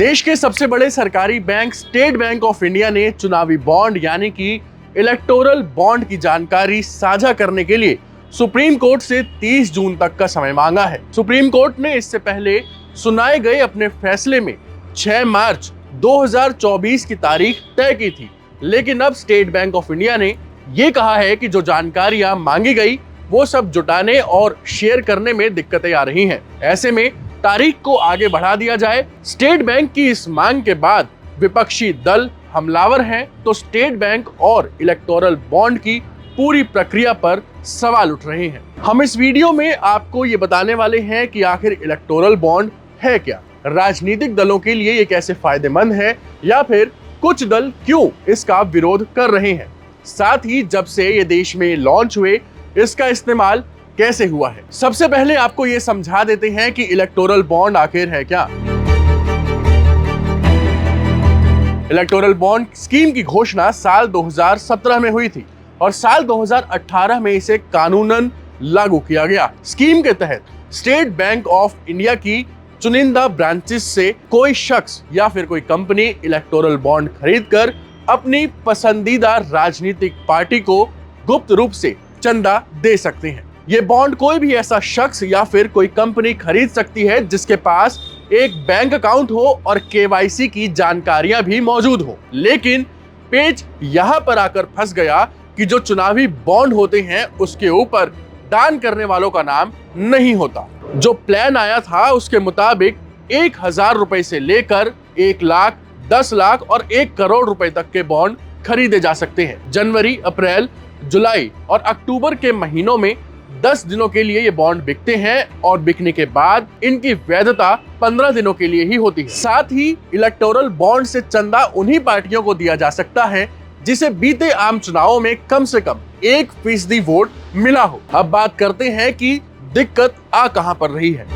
देश के सबसे बड़े सरकारी bank state bank of India ने चुनावी बॉन्ड यानी कि इलेक्टोरल बॉन्ड की जानकारी साझा करने के लिए सुप्रीम कोर्ट से 30 जून तक का समय मांगा है। सुप्रीम कोर्ट ने इससे पहले सुनाए गए अपने फैसले में 6 मार्च 2024 की तारीख तय की थी, लेकिन अब स्टेट बैंक ऑफ इंडिया ने ये कहा है कि जो जानकारियां मांगी गई वो सब जुटाने और शेयर करने में दिक्कतें आ रही हैं। ऐसे में तारीख को आगे बढ़ा दिया जाए। स्टेट बैंक की इस मांग के बाद विपक्षी दल हमलावर हैं, तो स्टेट बैंक और इलेक्टोरल बॉन्ड की पूरी प्रक्रिया पर सवाल उठ रहे हैं। हम इस वीडियो में आपको ये बताने वाले हैं कि आखिर इलेक्टोरल बॉन्ड है क्या, राजनीतिक दलों के लिए ये कैसे फायदेमंद है या फिर कुछ दल क्यों इसका विरोध कर रहे हैं, साथ ही जब से ये देश में लॉन्च हुए इसका इस्तेमाल कैसे हुआ है। सबसे पहले आपको ये समझा देते हैं कि इलेक्टोरल बॉन्ड आखिर है क्या। इलेक्टोरल बॉन्ड स्कीम की घोषणा साल 2017 में हुई थी और साल 2018 में इसे कानूनन लागू किया गया। स्कीम के तहत स्टेट बैंक ऑफ इंडिया की चुनिंदा ब्रांचेस से कोई शख्स या फिर कोई कंपनी इलेक्टोरल बॉन्ड खरीदकर अपनी पसंदीदा राजनीतिक पार्टी को गुप्त रूप से चंदा दे सकते हैं। ये बॉन्ड कोई भी ऐसा शख्स या फिर कोई कंपनी खरीद सकती है जिसके पास एक बैंक अकाउंट हो और केवाईसी की जानकारियां भी मौजूद हो। लेकिन पेच यहां पर आकर फंस गया कि जो चुनावी बॉन्ड होते हैं उसके ऊपर दान करने वालों का नाम नहीं होता। जो प्लान आया था उसके मुताबिक 1000 रुपए से लेकर 1 लाख, 10 लाख और 1 करोड़ रुपए तक के बॉन्ड खरीदे जा सकते हैं। जनवरी, अप्रैल, जुलाई और अक्टूबर के महीनों में 10 दिनों के लिए ये बॉन्ड बिकते हैं और बिकने के बाद इनकी वैधता 15 दिनों के लिए ही होती है। साथ ही इलेक्टोरल बॉन्ड से चंदा उन्हीं पार्टियों को दिया जा सकता है जिसे बीते आम चुनावों में कम से कम 1% वोट मिला हो। अब बात करते हैं कि दिक्कत आ कहां पर रही है।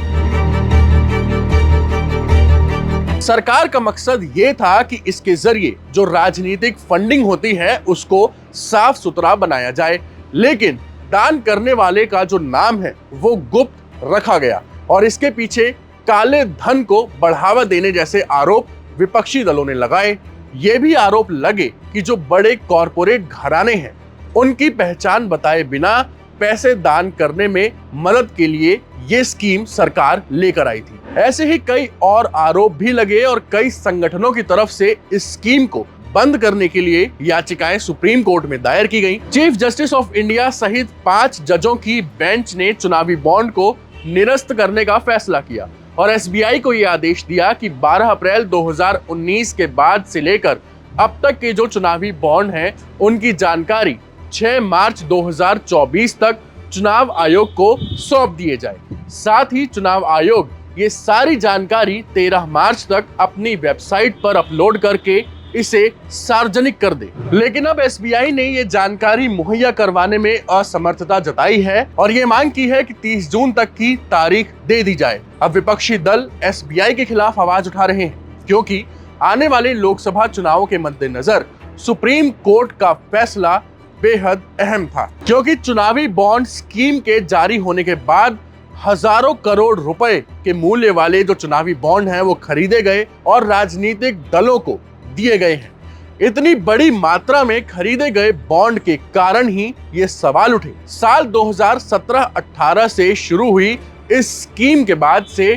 सरकार का मकसद ये था कि इसके जरिए जो राजनीतिक फंडिंग होती है उसको साफ सुथरा बनाया जाए, लेकिन दान करने वाले का जो नाम है वो गुप्त रखा गया और इसके पीछे काले धन को बढ़ावा देने जैसे आरोप विपक्षी दलों ने लगाए। ये भी आरोप लगे कि जो बड़े कॉरपोरेट घराने हैं उनकी पहचान बताए बिना पैसे दान करने में मदद के लिए ये स्कीम सरकार लेकर आई थी। ऐसे ही कई और आरोप भी लगे और कई संगठनों की तरफ से इस स्कीम को बंद करने के लिए याचिकाएं सुप्रीम कोर्ट में दायर की गईं। चीफ जस्टिस ऑफ इंडिया सहित 5 जजों की बेंच ने चुनावी बॉन्ड को निरस्त करने का फैसला किया और एसबीआई को यह आदेश दिया कि 12 अप्रैल 2019 के बाद से लेकर अब तक के जो चुनावी बॉन्ड हैं उनकी जानकारी 6 मार्च 2024 तक चुनाव आयोग को सौंप दिए जाए। साथ ही चुनाव आयोग ये सारी जानकारी 13 मार्च तक अपनी वेबसाइट पर अपलोड करके इसे सार्वजनिक कर दे। लेकिन अब एसबीआई ने ये जानकारी मुहैया करवाने में असमर्थता जताई है और ये मांग की है कि 30 जून तक की तारीख दे दी जाए। अब विपक्षी दल एसबीआई के खिलाफ आवाज उठा रहे हैं क्योंकि आने वाले लोकसभा चुनावों के मद्देनजर सुप्रीम कोर्ट का फैसला बेहद अहम था, क्योंकि चुनावी बॉन्ड स्कीम के जारी होने के बाद हजारों करोड़ रुपए के मूल्य वाले जो चुनावी बॉन्ड हैं वो खरीदे गए और राजनीतिक दलों को दिए गए हैं। इतनी बड़ी मात्रा में खरीदे गए बॉन्ड के कारण ही ये सवाल उठे। साल 2017-18 से शुरू हुई इस स्कीम के बाद से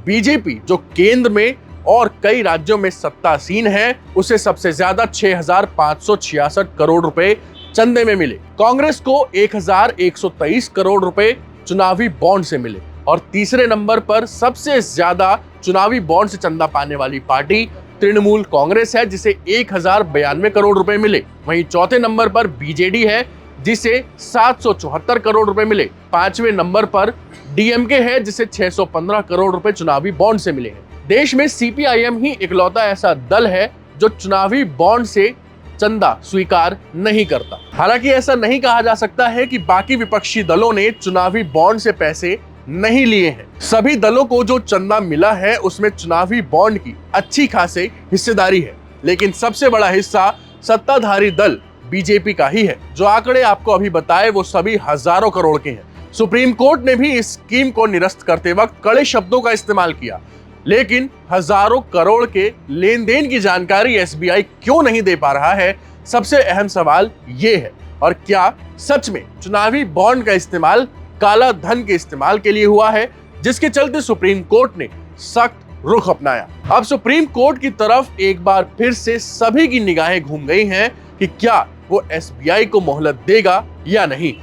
बीजेपी जो केंद्र में और कई राज्यों में सत्तासीन है उसे सबसे ज्यादा 6,566 करोड़ रुपए चंदे में मिले। कांग्रेस को 1,123 करोड़ रुपए चुनावी बॉन्ड से मिले और तीसरे नंबर पर सबसे ज्यादा चुनावी बॉन्ड से चंदा पाने वाली पार्टी तृणमूल कांग्रेस है जिसे 1,092 करोड़ रुपए मिले। वहीं चौथे नंबर पर बीजेडी है जिसे 774 करोड़ रुपए मिले। 5वें नंबर पर डीएमके है जिसे 615 करोड़ रुपए चुनावी बॉन्ड से मिले हैं। देश में सीपीआईएम ही इकलौता ऐसा दल है जो चुनावी बॉन्ड से चंदा स्वीकार नहीं करता। हालांकि ऐसा नहीं कहा जा सकता है कि बाकी विपक्षी दलों ने चुनावी बॉन्ड से पैसे नहीं लिए हैं। सभी दलों को जो चंदा मिला है उसमें चुनावी बॉन्ड की अच्छी खासी हिस्सेदारी है, लेकिन सबसे बड़ा हिस्सा सत्ताधारी दल बीजेपी का ही है। जो आंकड़े आपको अभी बताए वो सभी हजारों करोड़ के हैं। सुप्रीम कोर्ट ने भी इस स्कीम को निरस्त करते वक्त कड़े शब्दों का इस्तेमाल किया लेकिन हजारों करोड़ के लेन देन की जानकारी एसबीआई क्यों नहीं दे पा रहा है, सबसे अहम सवाल ये है। और क्या सच में चुनावी बॉन्ड का इस्तेमाल काला धन के इस्तेमाल के लिए हुआ है, जिसके चलते सुप्रीम कोर्ट ने सख्त रुख अपनाया। अब सुप्रीम कोर्ट की तरफ एक बार फिर से सभी की निगाहें घूम गई हैं कि क्या वो एसबीआई को मोहलत देगा या नहीं।